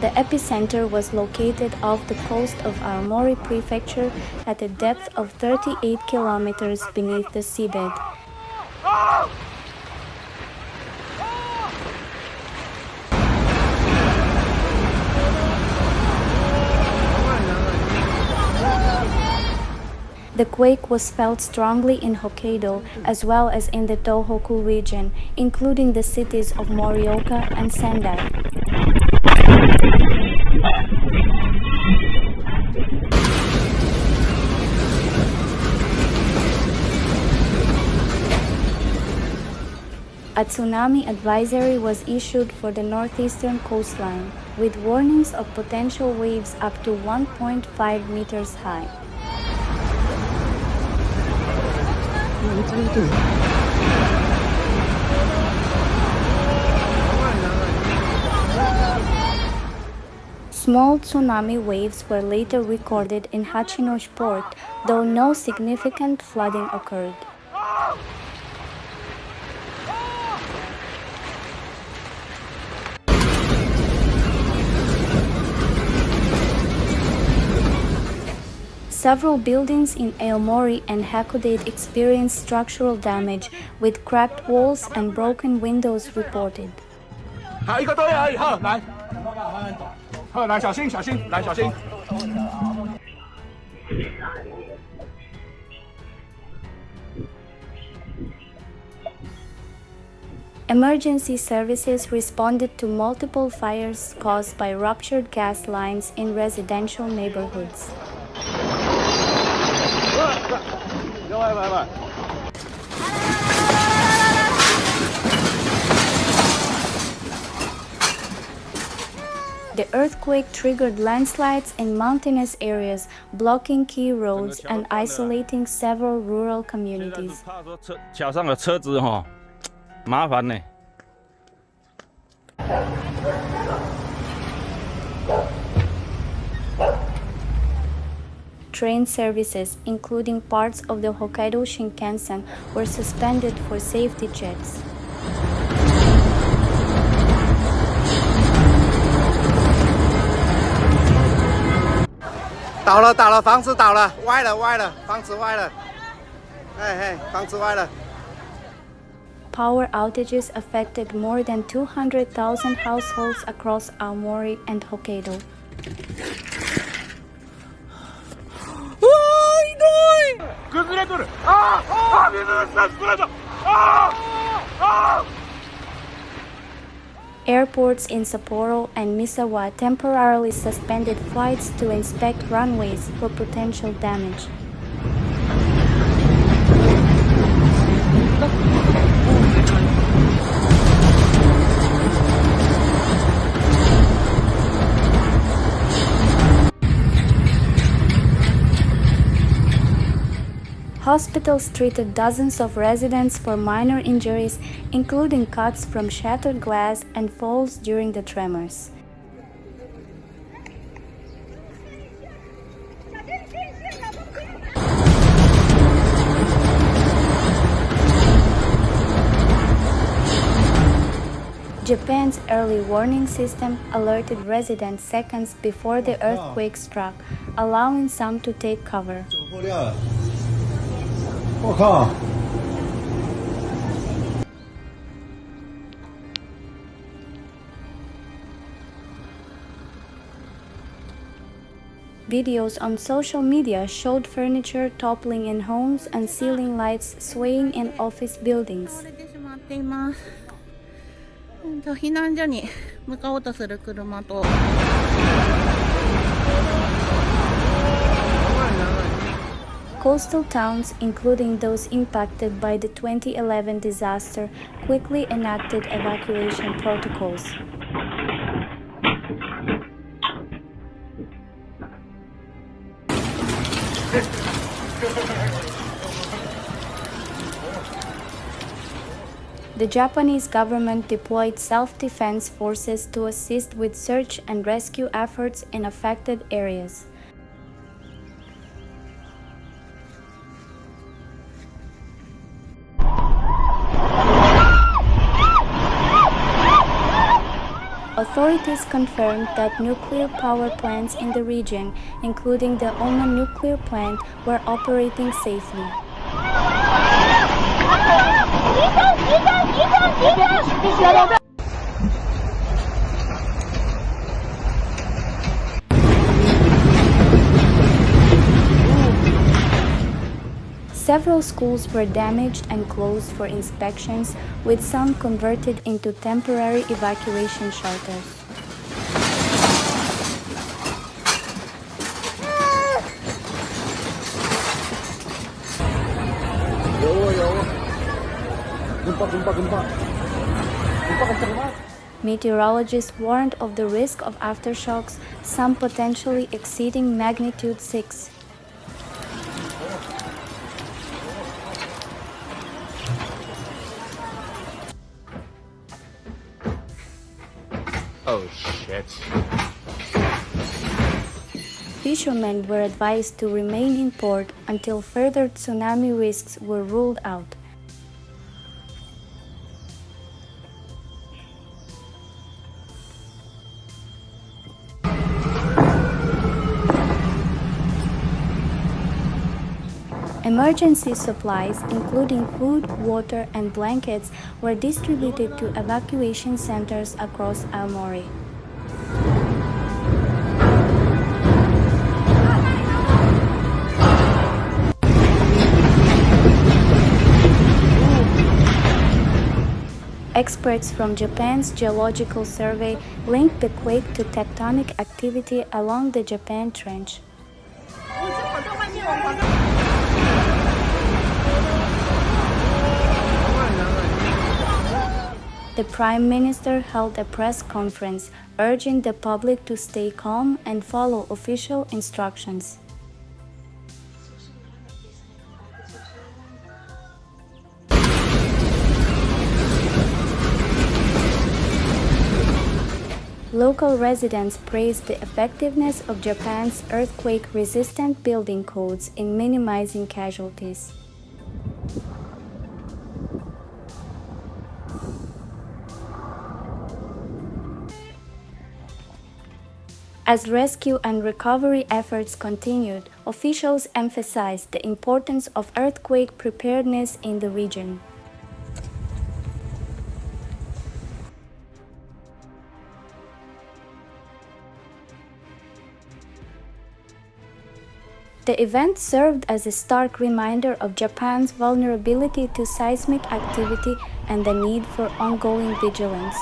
The epicenter was located off the coast of Aomori Prefecture at a depth of 38 kilometers beneath the seabed. The quake was felt strongly in Hokkaido as well as in the Tohoku region, including the cities of Morioka and Sendai. A tsunami advisory was issued for the northeastern coastline, with warnings of potential waves up to 1.5 meters high. Small tsunami waves were later recorded in Hachinoshi port, though no significant flooding occurred. Several buildings in Aomori and Hakodate experienced structural damage, with cracked walls and broken windows reported. Emergency services responded to multiple fires caused by ruptured gas lines in residential neighborhoods. The earthquake triggered landslides in mountainous areas, blocking key roads and isolating several rural communities. Train services, including parts of the Hokkaido Shinkansen, were suspended for safety checks. Power outages affected more than 200,000 households across Aomori and Hokkaido. Airports in Sapporo and Misawa temporarily suspended flights to inspect runways for potential damage. Hospitals treated dozens of residents for minor injuries, including cuts from shattered glass and falls during the tremors. Japan's early warning system alerted residents seconds before the earthquake struck, allowing some to take cover. Videos on social media showed furniture toppling in homes and ceiling lights swaying in office buildings. Coastal towns, including those impacted by the 2011 disaster, quickly enacted evacuation protocols. The Japanese government deployed self-defense forces to assist with search and rescue efforts in affected areas. Authorities confirmed that nuclear power plants in the region, including the Oman nuclear plant, were operating safely. Several schools were damaged and closed for inspections, with some converted into temporary evacuation shelters. Meteorologists warned of the risk of aftershocks, some potentially exceeding magnitude 6. Oh shit. Fishermen were advised to remain in port until further tsunami risks were ruled out. Emergency supplies, including food, water, and blankets, were distributed to evacuation centers across Aomori. Experts from Japan's Geological Survey linked the quake to tectonic activity along the Japan Trench. The Prime Minister held a press conference, urging the public to stay calm and follow official instructions. Local residents praised the effectiveness of Japan's earthquake-resistant building codes in minimizing casualties. As rescue and recovery efforts continued, officials emphasized the importance of earthquake preparedness in the region. The event served as a stark reminder of Japan's vulnerability to seismic activity and the need for ongoing vigilance.